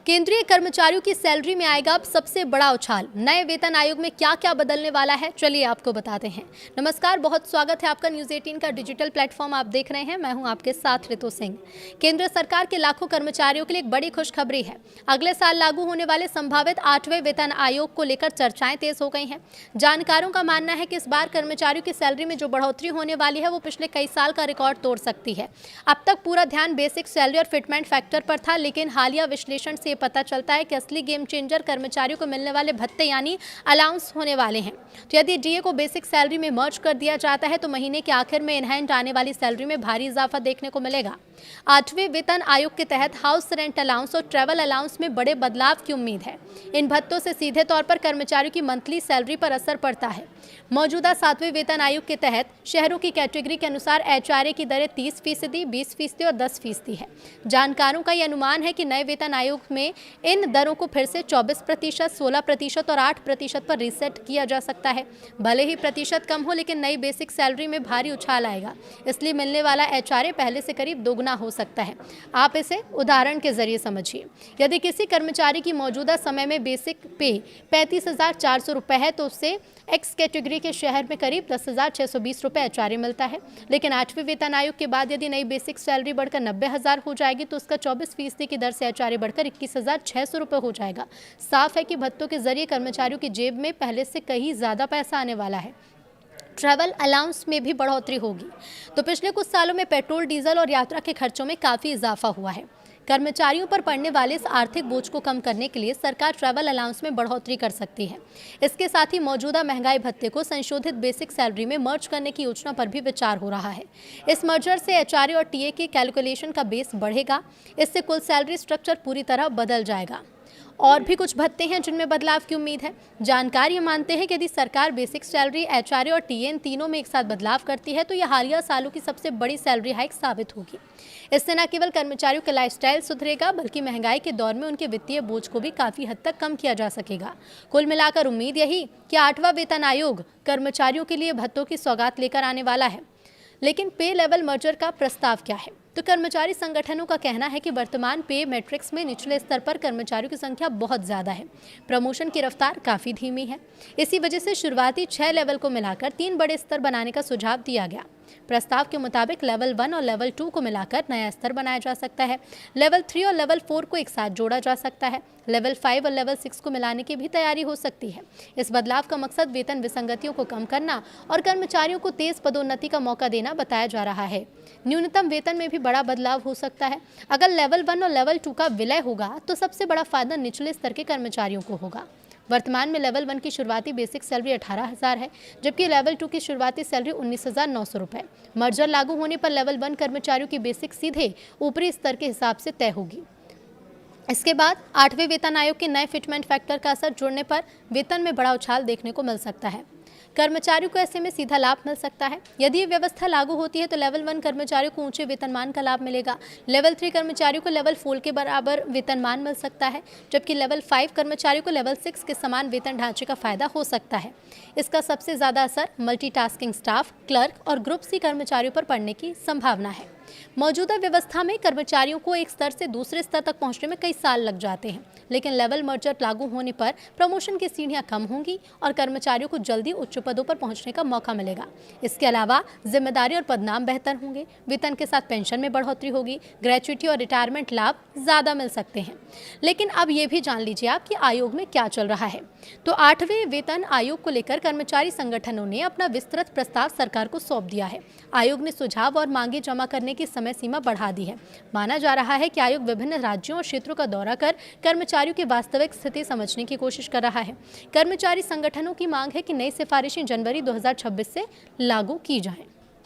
केंद्रीय कर्मचारियों की सैलरी में आएगा अब सबसे बड़ा उछाल। नए वेतन आयोग में क्या क्या बदलने वाला है, चलिए आपको बताते हैं। नमस्कार, बहुत स्वागत है आपका न्यूज़ 18 का डिजिटल प्लेटफॉर्म आप देख रहे हैं। मैं हूं आपके साथ रितु सिंह। केंद्र सरकार के लाखों कर्मचारियों के लिए एक बड़ी खुशखबरी है। अगले साल लागू होने वाले संभावित 8वें वेतन आयोग को लेकर चर्चाएं तेज हो गई हैं। जानकारों का मानना है कि इस बार कर्मचारियों की सैलरी में जो बढ़ोतरी होने वाली है वो पिछले कई साल का रिकॉर्ड तोड़ सकती है। अब तक पूरा ध्यान बेसिक सैलरी और फिटमेंट फैक्टर पर था, लेकिन हालिया विश्लेषण से पता चलता है कि असली गेम चेंजर कर्मचारियों को मिलने वाले भत्ते यानी अलाउंस होने वाले हैं। तो यदि डीए को बेसिक सैलरी में मर्ज कर दिया जाता है तो महीने के आखिर में इनहैंड आने वाली सैलरी में भारी इजाफा देखने को मिलेगा। 8वें वेतन आयोग के तहत हाउस रेंट अलाउंस और ट्रैवल अलाउंस में बड़े बदलाव की उम्मीद है। इन भत्तों से सीधे तौर पर कर्मचारियों की मंथली सैलरी पर असर पड़ता है। मौजूदा 7वें वेतन आयोग के तहत शहरों की कैटेगरी के अनुसार एचआरए की दरें 30%, 20% और 10% है। जानकारों का यह अनुमान है कि नए वेतन आयोग में इन दरों को फिर से 24%, 16% और 8% पर रीसेट किया जा सकता है। भले ही प्रतिशत कम हो, लेकिन नई बेसिक सैलरी में भारी उछाल आएगा। इसलिए मिलने वाला एचआरए पहले से करीब दोगुना हो सकता है। आप इसे उदाहरण के जरिए समझिए। यदि किसी कर्मचारी की मौजूदा समय में बेसिक पे 35,400 रुपये है तो उससे एक्स कैटेगरी के शहर में करीब 10,620 रुपये एचआरए मिलता है। लेकिन 8वें वेतन आयोग के बाद यदि नई बेसिक सैलरी बढ़कर 90,000 हो जाएगी तो उसका 24% की दर से एचआरए बढ़कर 21,600 रुपये हो जाएगा। साफ है कि भत्तों के जरिए कर्मचारियों की जेब में पहले से कहीं ज़्यादा पैसा आने वाला है। ट्रैवल अलाउंस में भी बढ़ोतरी होगी। तो पिछले कुछ सालों में पेट्रोल, डीजल और यात्रा के खर्चों में काफ़ी इजाफा हुआ है। कर्मचारियों पर पड़ने वाले इस आर्थिक बोझ को कम करने के लिए सरकार ट्रैवल अलाउंस में बढ़ोतरी कर सकती है। इसके साथ ही मौजूदा महंगाई भत्ते को संशोधित बेसिक सैलरी में मर्ज करने की योजना पर भी विचार हो रहा है। इस मर्जर से एचआरए और टीए की कैलकुलेशन का बेस बढ़ेगा। इससे कुल सैलरी स्ट्रक्चर पूरी तरह बदल जाएगा। और भी कुछ भत्ते हैं जिनमें बदलाव की उम्मीद है। जानकार ये मानते हैं कि यदि सरकार बेसिक सैलरी, एचआरए और टीए इन तीनों में एक साथ बदलाव करती है तो यह हालिया सालों की सबसे बड़ी सैलरी हाइक साबित होगी। इससे न केवल कर्मचारियों का लाइफस्टाइल सुधरेगा, बल्कि महंगाई के दौर में उनके वित्तीय बोझ को भी काफ़ी हद तक कम किया जा सकेगा। कुल मिलाकर उम्मीद यही कि 8वां वेतन आयोग कर्मचारियों के लिए भत्तों की सौगात लेकर आने वाला है। लेकिन पे लेवल मर्जर का प्रस्ताव क्या है? तो कर्मचारी संगठनों का कहना है कि वर्तमान पे मैट्रिक्स में निचले स्तर पर कर्मचारियों की संख्या बहुत ज़्यादा है। प्रमोशन की रफ्तार काफ़ी धीमी है। इसी वजह से शुरुआती 6 लेवल को मिलाकर 3 बड़े स्तर बनाने का सुझाव दिया गया। प्रस्ताव के मुताबिक लेवल 1 और लेवल 2 को मिलाकर नया स्तर बनाया जा सकता है। लेवल 3 और लेवल 4 को एक साथ जोड़ा जा सकता है। लेवल 5 और लेवल 6 को मिलाने की भी तैयारी हो सकती है। इस बदलाव का मकसद वेतन विसंगतियों को कम करना और कर्मचारियों को तेज पदोन्नति का मौका देना बताया जा रहा है। न्यूनतम वेतन में भी बड़ा बदलाव हो सकता है। अगर लेवल 1 और लेवल 2 का विलय होगा तो सबसे बड़ा फायदा निचले स्तर के कर्मचारियों को होगा। वर्तमान में लेवल 1 की शुरुआती बेसिक सैलरी 18,000 है, जबकि लेवल 2 की शुरुआती सैलरी 19,900 रुपये। मर्जर लागू होने पर लेवल 1 कर्मचारियों की बेसिक सीधे ऊपरी स्तर के हिसाब से तय होगी। इसके बाद 8वें वेतन आयोग के नए फिटमेंट फैक्टर का असर जुड़ने पर वेतन में बड़ा उछाल देखने को मिल सकता है। कर्मचारियों को ऐसे में सीधा लाभ मिल सकता है। यदि ये व्यवस्था लागू होती है तो लेवल 1 कर्मचारियों को ऊंचे वेतनमान का लाभ मिलेगा। लेवल 3 कर्मचारियों को लेवल 4 के बराबर वेतनमान मिल सकता है, जबकि लेवल 5 कर्मचारियों को लेवल 6 के समान वेतन ढांचे का फायदा हो सकता है। इसका सबसे ज़्यादा असर मल्टीटास्किंग स्टाफ, क्लर्क और ग्रुप सी कर्मचारियों पर पड़ने की संभावना है। मौजूदा व्यवस्था में कर्मचारियों को एक स्तर से दूसरे स्तर तक पहुंचने में कई साल लग जाते हैं, लेकिन लेवल मर्जर लागू होने पर प्रमोशन की सीढ़ियां कम होंगी और कर्मचारियों को जल्दी उच्च पदों पर पहुंचने का मौका मिलेगा। इसके अलावा जिम्मेदारी और पदनाम बेहतर होंगे। वेतन के साथ पेंशन में बढ़ोतरी होगी। ग्रेच्युटी और रिटायरमेंट लाभ ज़्यादा मिल सकते हैं। लेकिन अब ये भी जान लीजिए आप कि आयोग में क्या चल रहा है। तो 8वें वेतन आयोग को लेकर कर्मचारी संगठनों ने अपना विस्तृत प्रस्ताव सरकार को सौंप दिया है। आयोग ने सुझाव और मांगे जमा करने की समय सीमा बढ़ा दी है। माना जा रहा है कि आयोग विभिन्न राज्यों और क्षेत्रों का दौरा कर कर्मचारियों की वास्तविक स्थिति समझने की कोशिश कर रहा है। कर्मचारी संगठनों की मांग है कि नई सिफारिशें जनवरी 2026 से लागू की जाएं।